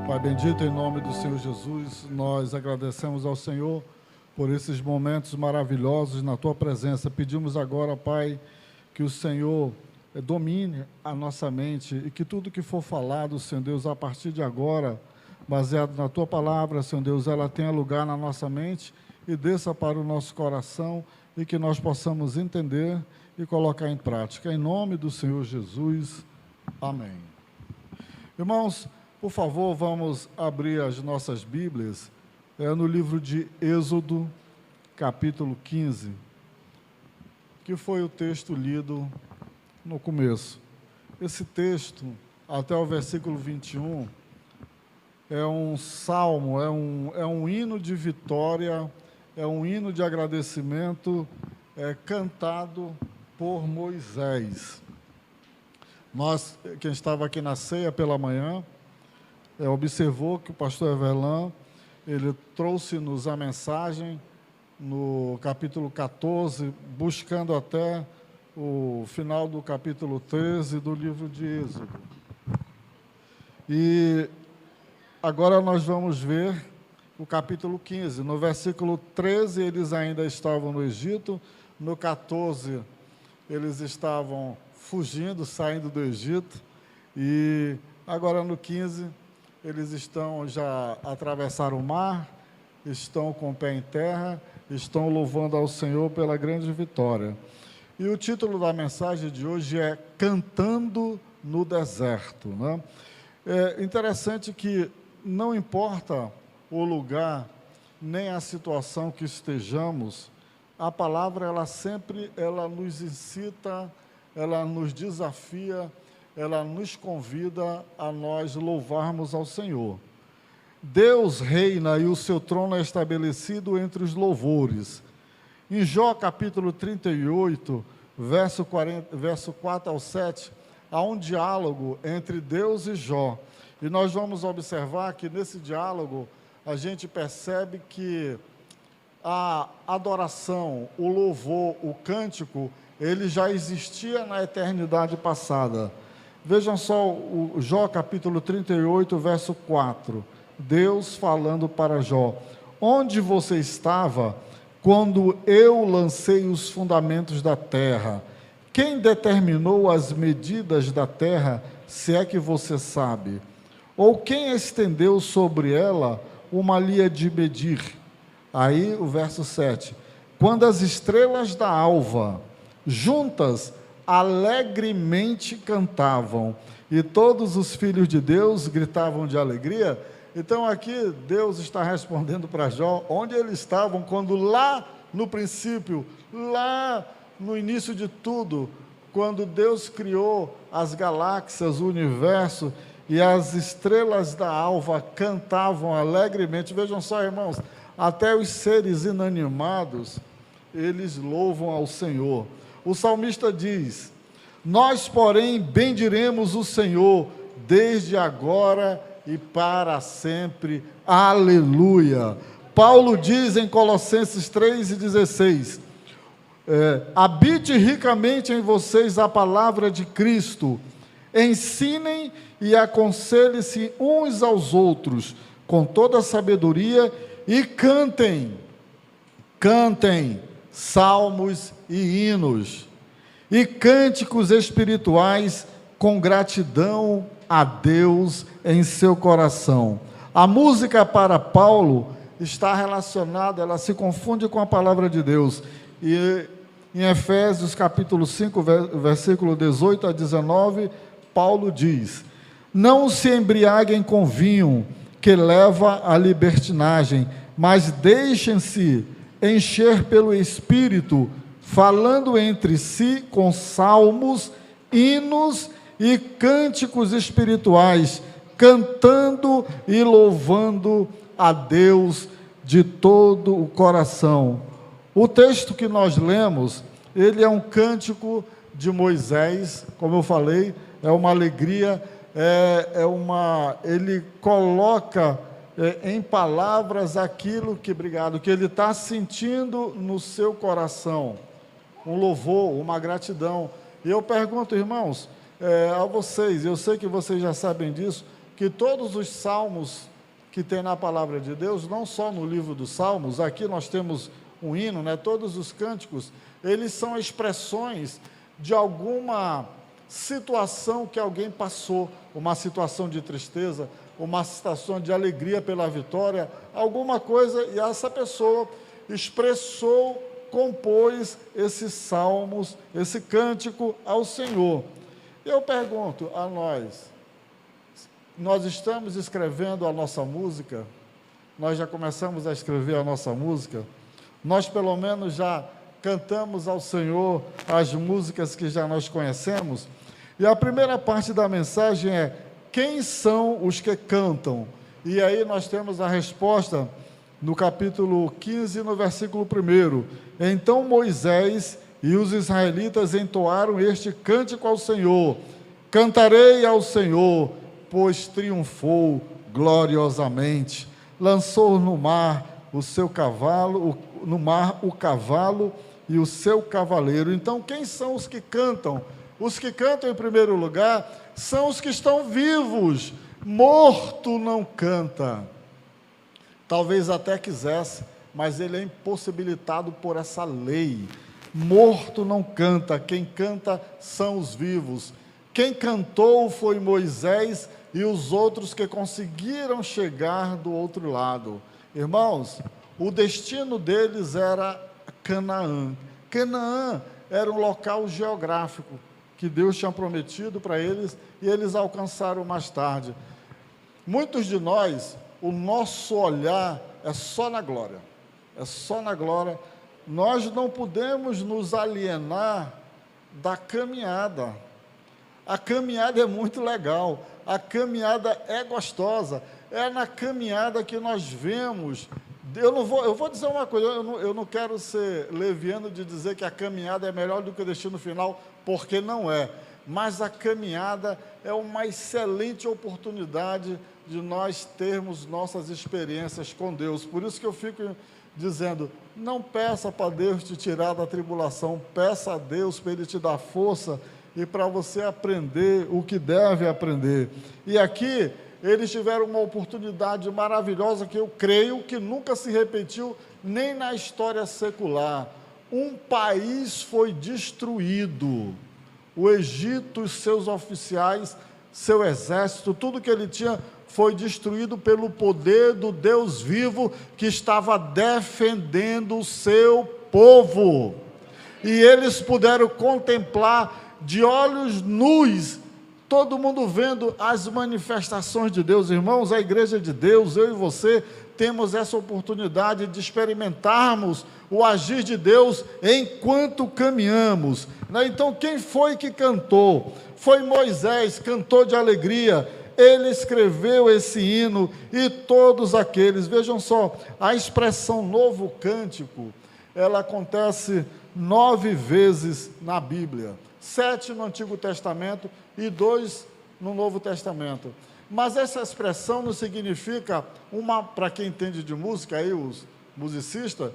Pai bendito, em nome do Senhor Jesus, nós agradecemos ao Senhor por esses momentos maravilhosos na Tua presença. Pedimos agora, Pai, que o Senhor domine a nossa mente e que tudo que for falado, Senhor Deus, a partir de agora, baseado na Tua palavra, Senhor Deus, ela tenha lugar na nossa mente e desça para o nosso coração e que nós possamos entender e colocar em prática. Em nome do Senhor Jesus, amém. Irmãos, por favor, vamos abrir as nossas Bíblias no livro de Êxodo, capítulo 15, que foi o texto lido no começo. Esse texto, até o versículo 21, é um salmo, é um hino de vitória, é um hino de agradecimento cantado por Moisés. Nós, quem estava aqui na ceia pela manhã, observou que o pastor Everlan, ele trouxe-nos a mensagem no capítulo 14, buscando até o final do capítulo 13 do livro de Êxodo. E agora nós vamos ver o capítulo 15. No versículo 13, eles ainda estavam no Egito. No 14, eles estavam fugindo, saindo do Egito. E agora no 15, eles já atravessaram o mar, estão com o pé em terra, estão louvando ao Senhor pela grande vitória. E o título da mensagem de hoje é Cantando no Deserto, né? É interessante que não importa o lugar, nem a situação que estejamos, a palavra ela sempre nos incita, ela nos desafia, ela nos convida a nós louvarmos ao Senhor. Deus reina e o seu trono é estabelecido entre os louvores. Em Jó, capítulo 38, verso 4 ao 7, há um diálogo entre Deus e Jó. E nós vamos observar que nesse diálogo a gente percebe que a adoração, o louvor, o cântico, ele já existia na eternidade passada. Vejam só o Jó capítulo 38, verso 4. Deus falando para Jó: onde você estava quando eu lancei os fundamentos da terra? Quem determinou as medidas da terra, se é que você sabe? Ou quem estendeu sobre ela uma linha de medir? Aí o verso 7. Quando as estrelas da alva, juntas, alegremente cantavam, e todos os filhos de Deus gritavam de alegria. Então aqui Deus está respondendo para Jó onde eles estavam quando lá no princípio, lá no início de tudo, quando Deus criou as galáxias, o universo, e as estrelas da alva cantavam alegremente. Vejam só, irmãos, até os seres inanimados, eles louvam ao Senhor. O salmista diz: nós, porém, bendiremos o Senhor desde agora e para sempre. Aleluia. Paulo diz em Colossenses 3,16: habite ricamente em vocês a palavra de Cristo, ensinem e aconselhem-se uns aos outros com toda a sabedoria e cantem salmos e hinos e cânticos espirituais com gratidão a Deus em seu coração. A música para Paulo está relacionada, ela se confunde com a palavra de Deus. E em Efésios capítulo 5, versículo 18 a 19, Paulo diz: não se embriaguem com vinho, que leva à libertinagem, mas deixem-se encher pelo Espírito, falando entre si com salmos, hinos e cânticos espirituais, cantando e louvando a Deus de todo o coração. O texto que nós lemos, ele é um cântico de Moisés, como eu falei, é uma alegria, ele coloca em palavras aquilo que ele está sentindo no seu coração, um louvor, uma gratidão. E eu pergunto, irmãos, a vocês, eu sei que vocês já sabem disso, que todos os salmos que tem na palavra de Deus, não só no livro dos Salmos, aqui nós temos um hino, né? Todos os cânticos, eles são expressões de alguma situação que alguém passou, uma situação de tristeza, uma situação de alegria pela vitória, alguma coisa, e essa pessoa expressou, compôs esses salmos, esse cântico ao Senhor. Eu pergunto a nós estamos escrevendo a nossa música? Nós já começamos a escrever a nossa música? Nós pelo menos já cantamos ao Senhor as músicas que já nós conhecemos? E a primeira parte da mensagem é: quem são os que cantam? E aí nós temos a resposta no capítulo 15, no versículo 1. Então Moisés e os israelitas entoaram este cântico ao Senhor: cantarei ao Senhor, pois triunfou gloriosamente, lançou no mar o seu cavalo, no mar o cavalo e o seu cavaleiro. Então, quem são os que cantam? Os que cantam, em primeiro lugar, são os que estão vivos. Morto não canta. Talvez até quisesse, mas ele é impossibilitado por essa lei. Morto não canta, quem canta são os vivos. Quem cantou foi Moisés e os outros que conseguiram chegar do outro lado. Irmãos, o destino deles era Canaã. Canaã era um local geográfico que Deus tinha prometido para eles e eles alcançaram mais tarde. Muitos de nós, o nosso olhar é só na glória. É só na glória. Nós não podemos nos alienar da caminhada. A caminhada é muito legal, a caminhada é gostosa, é na caminhada que nós vemos. Eu vou dizer uma coisa, eu não quero ser leviano de dizer que a caminhada é melhor do que o destino final, porque não é. Mas a caminhada é uma excelente oportunidade de nós termos nossas experiências com Deus. Por isso que eu fico dizendo, não peça para Deus te tirar da tribulação, peça a Deus para Ele te dar força e para você aprender o que deve aprender. E aqui, eles tiveram uma oportunidade maravilhosa que eu creio que nunca se repetiu nem na história secular. Um país foi destruído. O Egito, os seus oficiais, seu exército, tudo que ele tinha foi destruído pelo poder do Deus vivo que estava defendendo o seu povo. E eles puderam contemplar de olhos nus, todo mundo vendo as manifestações de Deus. Irmãos, a igreja de Deus, eu e você, temos essa oportunidade de experimentarmos o agir de Deus enquanto caminhamos. Então, quem foi que cantou? Foi Moisés, cantou de alegria. Ele escreveu esse hino e todos aqueles. Vejam só, a expressão novo cântico, ela acontece 9 vezes na Bíblia. 7 no Antigo Testamento e 2 no Novo Testamento. Mas essa expressão não significa para quem entende de música, aí os musicistas,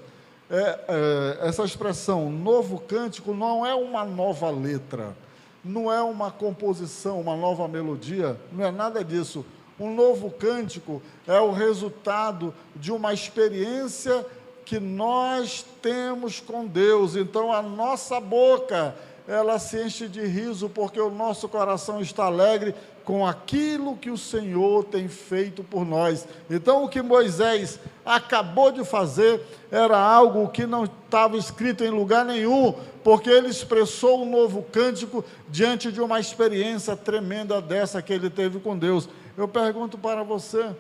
essa expressão novo cântico não é uma nova letra, não é uma composição, uma nova melodia, não é nada disso. Um novo cântico é o resultado de uma experiência que nós temos com Deus. Então a nossa boca, ela se enche de riso, porque o nosso coração está alegre com aquilo que o Senhor tem feito por nós. Então, o que Moisés acabou de fazer era algo que não estava escrito em lugar nenhum, porque ele expressou um novo cântico diante de uma experiência tremenda dessa que ele teve com Deus. Eu pergunto para você,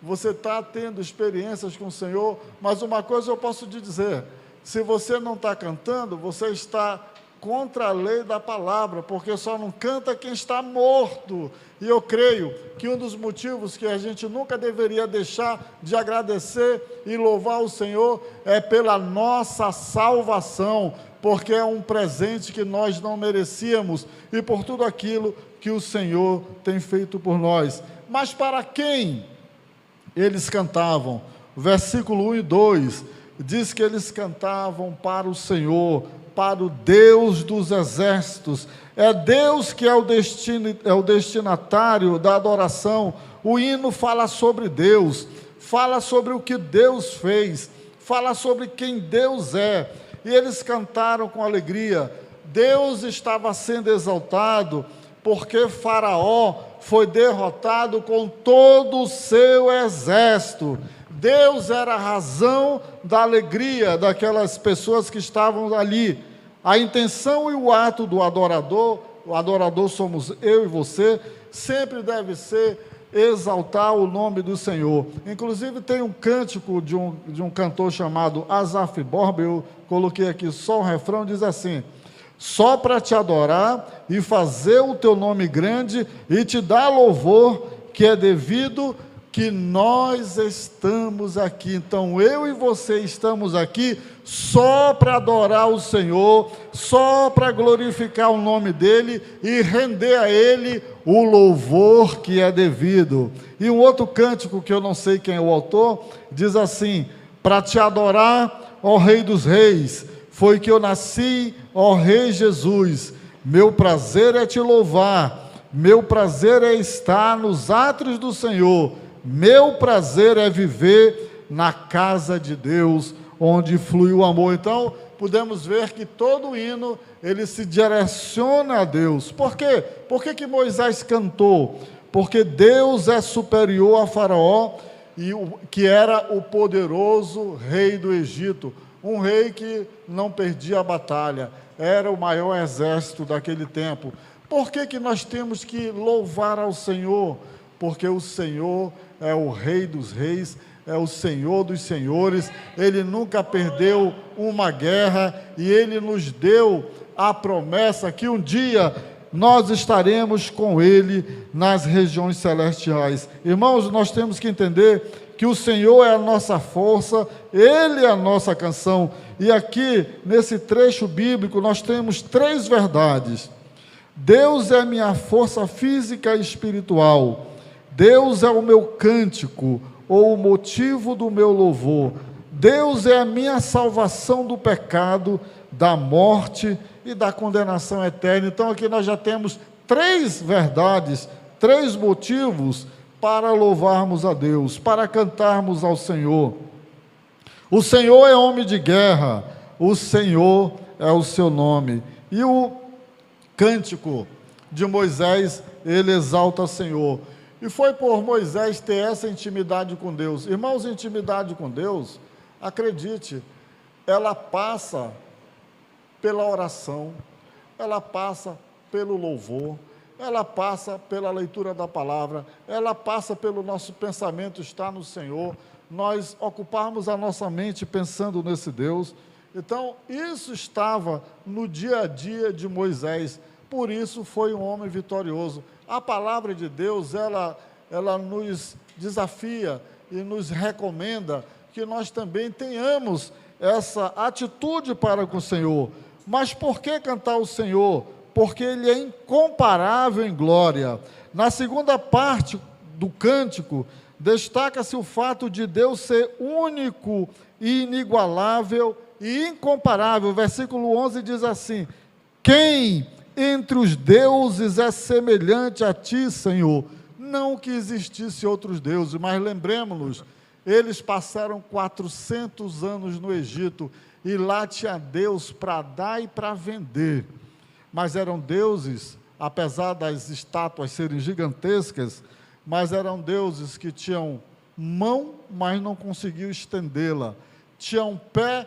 você está tendo experiências com o Senhor, mas uma coisa eu posso te dizer, se você não está cantando, você está contra a lei da palavra, porque só não canta quem está morto. E eu creio que um dos motivos que a gente nunca deveria deixar de agradecer e louvar o Senhor é pela nossa salvação, porque é um presente que nós não merecíamos, e por tudo aquilo que o Senhor tem feito por nós. Mas para quem eles cantavam? Versículo 1 e 2, diz que eles cantavam para o Senhor, para o Deus dos exércitos. É Deus que é o destinatário da adoração. O hino fala sobre Deus, fala sobre o que Deus fez, fala sobre quem Deus é. E eles cantaram com alegria. Deus estava sendo exaltado, porque Faraó foi derrotado com todo o seu exército. Deus era a razão da alegria daquelas pessoas que estavam ali. A intenção e o ato do adorador, o adorador somos eu e você, sempre deve ser exaltar o nome do Senhor. Inclusive tem um cântico de um cantor chamado Asaf Borba, eu coloquei aqui só o refrão, diz assim: só para te adorar e fazer o teu nome grande e te dar louvor que é devido, que nós estamos aqui. Então eu e você estamos aqui só para adorar o Senhor, só para glorificar o nome dEle e render a Ele o louvor que é devido. E um outro cântico, que eu não sei quem é o autor, diz assim: para te adorar, ó Rei dos Reis, foi que eu nasci, ó Rei Jesus. Meu prazer é te louvar, meu prazer é estar nos átrios do Senhor, meu prazer é viver na casa de Deus, onde flui o amor. Então, podemos ver que todo o hino, ele se direciona a Deus. Por quê? Por que Moisés cantou? Porque Deus é superior a Faraó, que era o poderoso rei do Egito, um rei que não perdia a batalha, era o maior exército daquele tempo. Por que nós temos que louvar ao Senhor? Porque o Senhor é o Rei dos Reis, é o Senhor dos Senhores. Ele nunca perdeu uma guerra e Ele nos deu a promessa que um dia nós estaremos com Ele nas regiões celestiais. Irmãos, nós temos que entender que o Senhor é a nossa força, Ele é a nossa canção. E aqui, nesse trecho bíblico, nós temos 3 verdades. Deus é minha força física e espiritual. Deus é o meu cântico, ou o motivo do meu louvor. Deus é a minha salvação do pecado, da morte e da condenação eterna. Então aqui nós já temos 3 verdades, 3 motivos para louvarmos a Deus, para cantarmos ao Senhor. O Senhor é homem de guerra, o Senhor é o seu nome. E o cântico de Moisés, ele exalta o Senhor. E foi por Moisés ter essa intimidade com Deus. Irmãos, intimidade com Deus, acredite, ela passa pela oração, ela passa pelo louvor, ela passa pela leitura da palavra, ela passa pelo nosso pensamento estar no Senhor, nós ocuparmos a nossa mente pensando nesse Deus. Então, isso estava no dia a dia de Moisés, por isso foi um homem vitorioso. A palavra de Deus, ela nos desafia e nos recomenda que nós também tenhamos essa atitude para com o Senhor. Mas por que cantar o Senhor? Porque Ele é incomparável em glória. Na segunda parte do cântico, destaca-se o fato de Deus ser único e inigualável e incomparável. Versículo 11 diz assim: quem entre os deuses é semelhante a ti, Senhor? Não que existisse outros deuses, mas lembremos-nos, eles passaram 400 anos no Egito, e lá tinha Deus para dar e para vender, mas eram deuses, apesar das estátuas serem gigantescas, mas eram deuses que tinham mão, mas não conseguiam estendê-la, tinham pé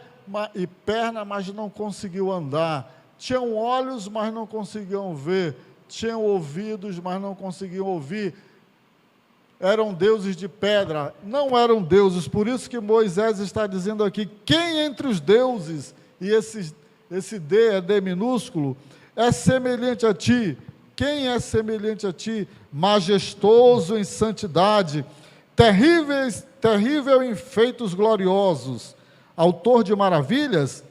e perna, mas não conseguiam andar, tinham olhos, mas não conseguiam ver, tinham ouvidos, mas não conseguiam ouvir. Eram deuses de pedra, não eram deuses. Por isso que Moisés está dizendo aqui: quem entre os deuses, e esse D é D minúsculo, é semelhante a ti? Quem é semelhante a ti? Majestoso em santidade, terrível em feitos gloriosos, autor de maravilhas.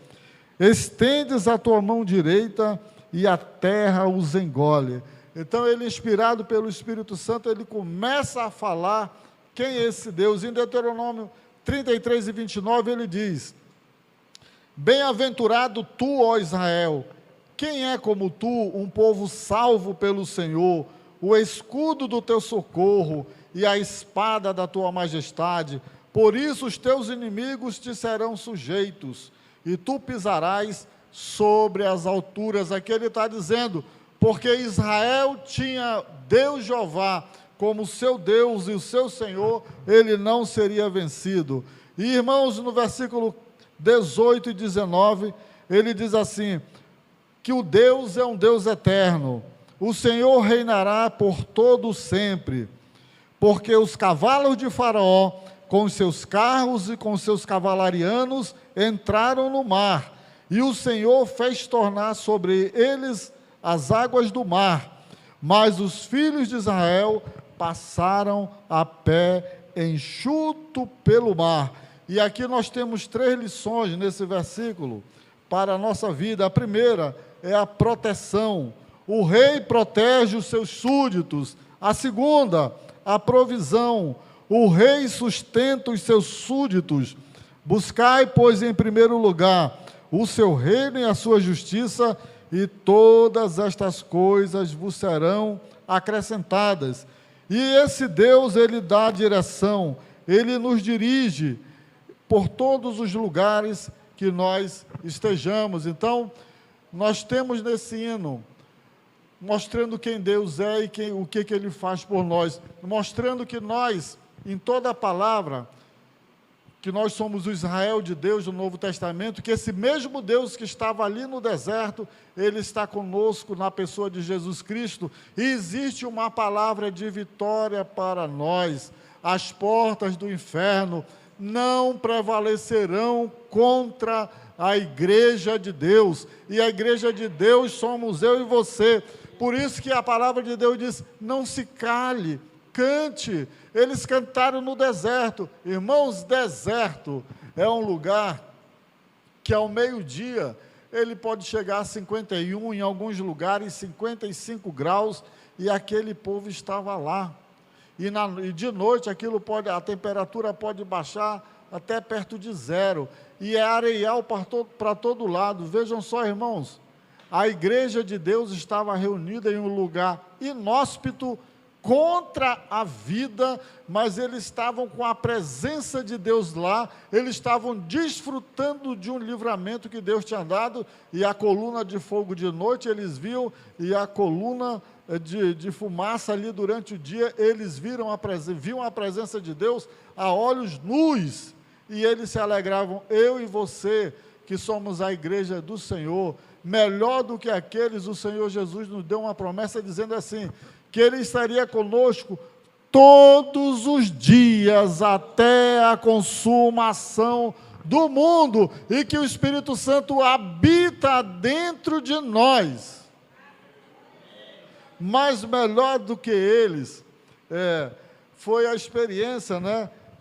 Estendes a tua mão direita e a terra os engole. Então ele, inspirado pelo Espírito Santo, ele começa a falar quem é esse Deus. Em Deuteronômio 33 e 29 ele diz: Bem-aventurado tu, ó Israel, quem é como tu, um povo salvo pelo Senhor, o escudo do teu socorro e a espada da tua majestade? Por isso os teus inimigos te serão sujeitos, e tu pisarás sobre as alturas. Aqui ele está dizendo, porque Israel tinha Deus Jeová como seu Deus e o seu Senhor, ele não seria vencido. E irmãos, no versículo 18 e 19, ele diz assim, que o Deus é um Deus eterno, o Senhor reinará por todo sempre, porque os cavalos de Faraó, com os seus carros e com os seus cavalarianos, entraram no mar, e o Senhor fez tornar sobre eles as águas do mar, mas os filhos de Israel passaram a pé enxuto pelo mar. E aqui nós temos 3 lições nesse versículo para a nossa vida. A primeira é a proteção. O rei protege os seus súditos. A segunda, a provisão. O rei sustenta os seus súditos. Buscai, pois, em primeiro lugar, o seu reino e a sua justiça, e todas estas coisas vos serão acrescentadas. E esse Deus, ele dá direção, ele nos dirige por todos os lugares que nós estejamos. Então, nós temos nesse hino, mostrando quem Deus é e o que ele faz por nós, mostrando que nós, em toda a palavra, que nós somos o Israel de Deus do Novo Testamento, que esse mesmo Deus que estava ali no deserto, ele está conosco na pessoa de Jesus Cristo, e existe uma palavra de vitória para nós. As portas do inferno não prevalecerão contra a igreja de Deus, e a igreja de Deus somos eu e você. Por isso que a palavra de Deus diz, não se cale, cante. Eles cantaram no deserto. Irmãos, deserto é um lugar que ao meio-dia ele pode chegar a 51, em alguns lugares 55 graus, e aquele povo estava lá. E de noite a temperatura pode baixar até perto de 0, e é areial para todo lado. Vejam só, irmãos, a igreja de Deus estava reunida em um lugar inóspito, contra a vida, mas eles estavam com a presença de Deus lá, eles estavam desfrutando de um livramento que Deus tinha dado, e a coluna de fogo de noite eles viam, e a coluna de fumaça ali durante o dia, eles viam a presença de Deus a olhos nus, e eles se alegravam. Eu e você, que somos a igreja do Senhor, melhor do que aqueles, o Senhor Jesus nos deu uma promessa dizendo assim, que ele estaria conosco todos os dias até a consumação do mundo, e que o Espírito Santo habita dentro de nós. Mas melhor do que eles, foi a experiência,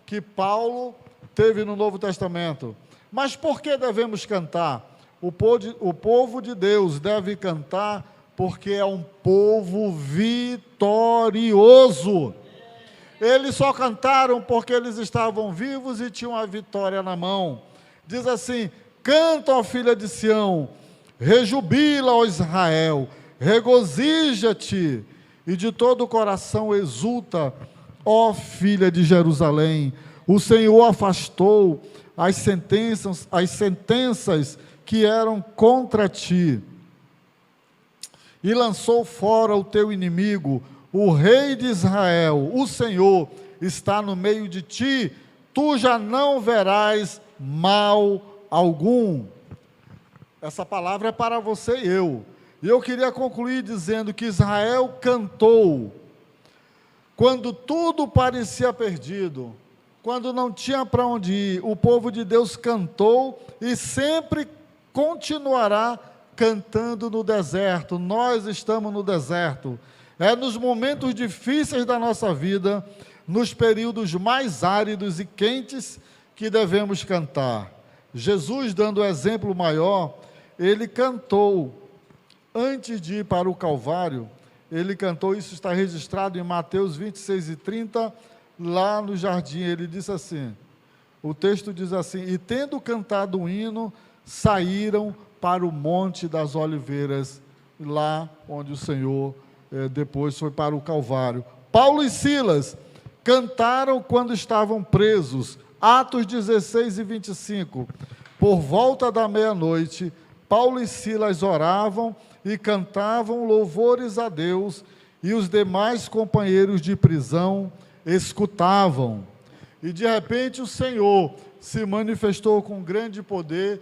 que Paulo teve no Novo Testamento. Mas por que devemos cantar? O povo de Deus deve cantar porque é um povo vitorioso. Eles só cantaram porque eles estavam vivos e tinham a vitória na mão. Diz assim, canta, ó filha de Sião, rejubila, ó Israel, regozija-te, e de todo o coração exulta, ó filha de Jerusalém. O Senhor afastou as sentenças que eram contra ti, e lançou fora o teu inimigo. O rei de Israel, o Senhor, está no meio de ti, tu já não verás mal algum. Essa palavra é para você e eu. E eu queria concluir dizendo que Israel cantou quando tudo parecia perdido, quando não tinha para onde ir. O povo de Deus cantou e sempre continuará cantando no deserto. Nós estamos no deserto. É nos momentos difíceis da nossa vida, nos períodos mais áridos e quentes, que devemos cantar. Jesus, dando o exemplo maior, ele cantou, antes de ir para o Calvário, ele cantou, isso está registrado em Mateus 26:30, lá no jardim. Ele disse assim, o texto diz assim, e tendo cantado um hino, saíram para o Monte das Oliveiras, lá onde o Senhor depois foi para o Calvário. Paulo e Silas cantaram quando estavam presos. Atos 16 e 25. Por volta da meia-noite, Paulo e Silas oravam e cantavam louvores a Deus, e os demais companheiros de prisão escutavam. E de repente o Senhor se manifestou com grande poder,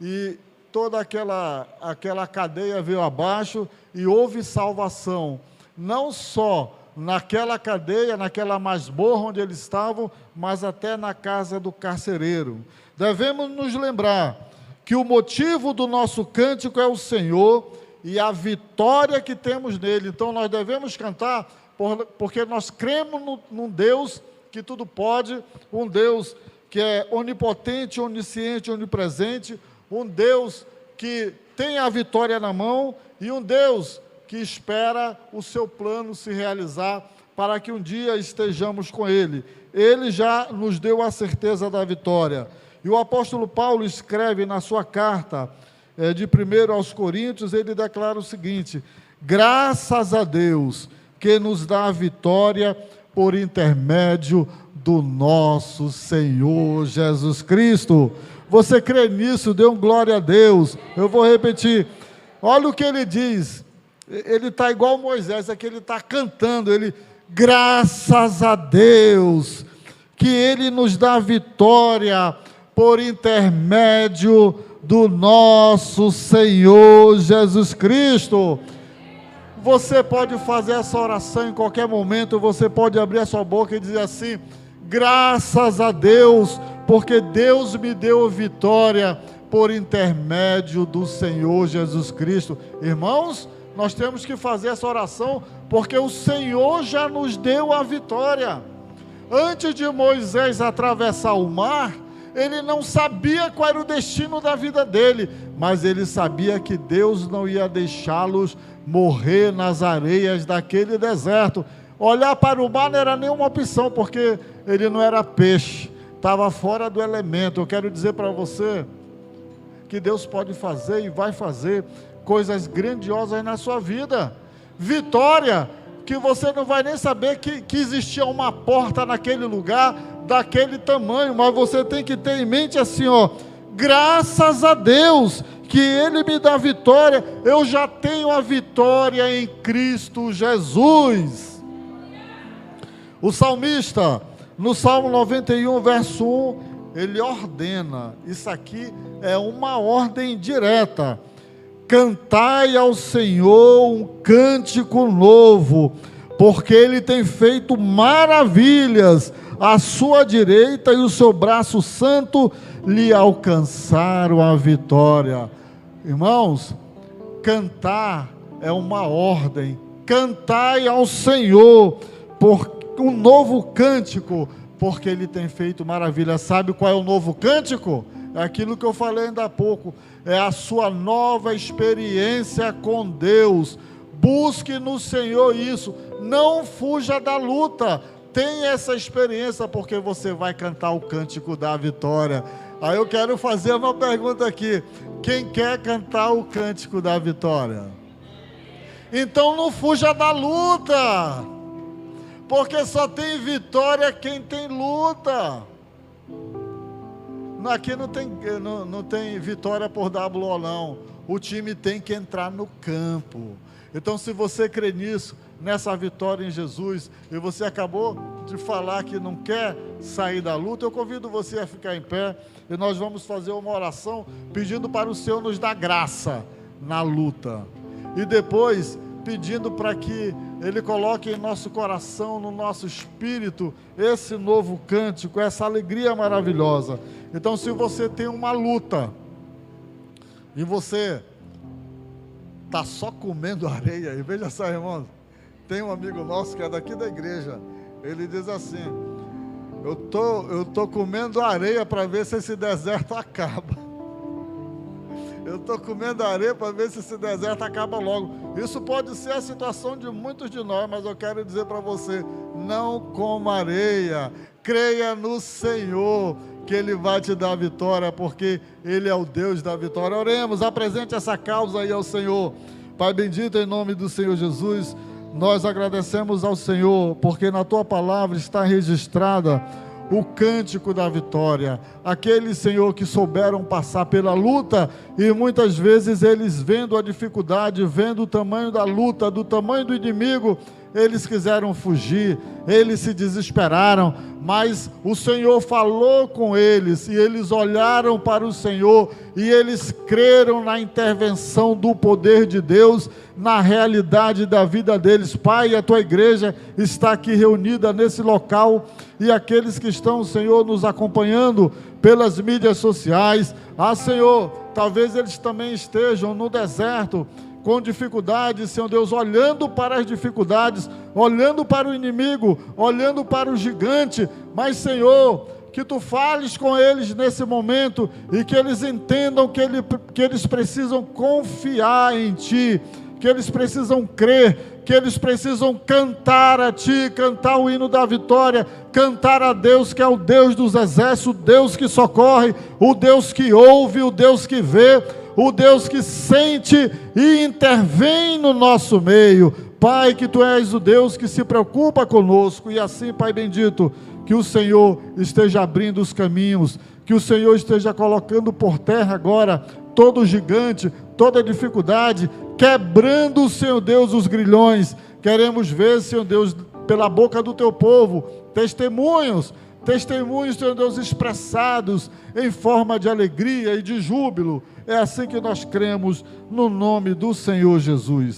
e toda aquela cadeia veio abaixo, e houve salvação, não só naquela cadeia, naquela masmorra onde eles estavam, mas até na casa do carcereiro. Devemos nos lembrar que o motivo do nosso cântico é o Senhor e a vitória que temos nele. Então nós devemos cantar porque nós cremos num Deus que tudo pode, um Deus que é onipotente, onisciente, onipresente, um Deus que tem a vitória na mão, e um Deus que espera o seu plano se realizar, para que um dia estejamos com Ele. Ele já nos deu a certeza da vitória. E o apóstolo Paulo escreve na sua carta, de 1 aos Coríntios, ele declara o seguinte: graças a Deus que nos dá a vitória por intermédio do nosso Senhor Jesus Cristo. Você crê nisso? Dê um glória a Deus. Eu vou repetir. Olha o que ele diz. Ele está igual Moisés, é que ele está cantando. Graças a Deus que Ele nos dá vitória por intermédio do nosso Senhor Jesus Cristo. Você pode fazer essa oração em qualquer momento, você pode abrir a sua boca e dizer assim: graças a Deus, porque Deus me deu vitória por intermédio do Senhor Jesus Cristo. Irmãos, nós temos que fazer essa oração, porque o Senhor já nos deu a vitória. Antes de Moisés atravessar o mar, ele não sabia qual era o destino da vida dele, mas ele sabia que Deus não ia deixá-los morrer nas areias daquele deserto. Olhar para o mar não era nenhuma opção, porque ele não era peixe, estava fora do elemento. Eu quero dizer para você que Deus pode fazer e vai fazer coisas grandiosas na sua vida. Vitória, que você não vai nem saber que existia uma porta naquele lugar, daquele tamanho, mas você tem que ter em mente assim, graças a Deus que Ele me dá vitória, eu já tenho a vitória em Cristo Jesus. O salmista, no Salmo 91, verso 1, ele ordena, isso aqui é uma ordem direta: cantai ao Senhor um cântico novo, porque Ele tem feito maravilhas, a sua direita e o seu braço santo lhe alcançaram a vitória. Irmãos, cantar é uma ordem. Cantai ao Senhor por um novo cântico, porque Ele tem feito maravilhas. Sabe qual é o novo cântico? É aquilo que eu falei ainda há pouco, é a sua nova experiência com Deus. Busque no Senhor isso, não fuja da luta, tenha essa experiência, porque você vai cantar o cântico da vitória. Aí eu quero fazer uma pergunta aqui: quem quer cantar o cântico da vitória? Então não fuja da luta, porque só tem vitória quem tem luta. Aqui não tem vitória por WO não, o time tem que entrar no campo. Então, se você crê nisso, nessa vitória em Jesus, e você acabou de falar que não quer sair da luta, eu convido você a ficar em pé, e nós vamos fazer uma oração pedindo para o Senhor nos dar graça na luta, e depois pedindo para que Ele coloque em nosso coração, no nosso espírito, esse novo cântico, essa alegria maravilhosa. Então, se você tem uma luta, e você está só comendo areia, e veja só, irmãos, tem um amigo nosso que é daqui da igreja, ele diz assim: eu tô comendo areia para ver se esse deserto acaba. Eu estou comendo areia para ver se esse deserto acaba logo. Isso pode ser a situação de muitos de nós, mas eu quero dizer para você: não coma areia, creia no Senhor, que Ele vai te dar a vitória, porque Ele é o Deus da vitória. Oremos, apresente essa causa aí ao Senhor. Pai bendito, em nome do Senhor Jesus, nós agradecemos ao Senhor, porque na Tua palavra está registrada o cântico da vitória. Aqueles, Senhor, que souberam passar pela luta, e muitas vezes eles, vendo a dificuldade, vendo o tamanho da luta, do tamanho do inimigo, eles quiseram fugir, eles se desesperaram, mas o Senhor falou com eles, e eles olharam para o Senhor, e eles creram na intervenção do poder de Deus, na realidade da vida deles. Pai, a Tua igreja está aqui reunida nesse local, e aqueles que estão, Senhor, nos acompanhando pelas mídias sociais, Senhor, talvez eles também estejam no deserto, com dificuldades, Senhor Deus, olhando para as dificuldades, olhando para o inimigo, olhando para o gigante, mas, Senhor, que Tu fales com eles nesse momento, e que eles entendam que eles precisam confiar em Ti, que eles precisam crer, que eles precisam cantar a Ti, cantar o hino da vitória, cantar a Deus que é o Deus dos exércitos, o Deus que socorre, o Deus que ouve, o Deus que vê, o Deus que sente e intervém no nosso meio. Pai, que Tu és o Deus que se preocupa conosco, e assim, Pai bendito, que o Senhor esteja abrindo os caminhos, que o Senhor esteja colocando por terra agora todo gigante, toda dificuldade, quebrando, Senhor Deus, os grilhões. Queremos ver, Senhor Deus, pela boca do Teu povo, testemunhos, Senhor Deus, expressados em forma de alegria e de júbilo. É assim que nós cremos, no nome do Senhor Jesus.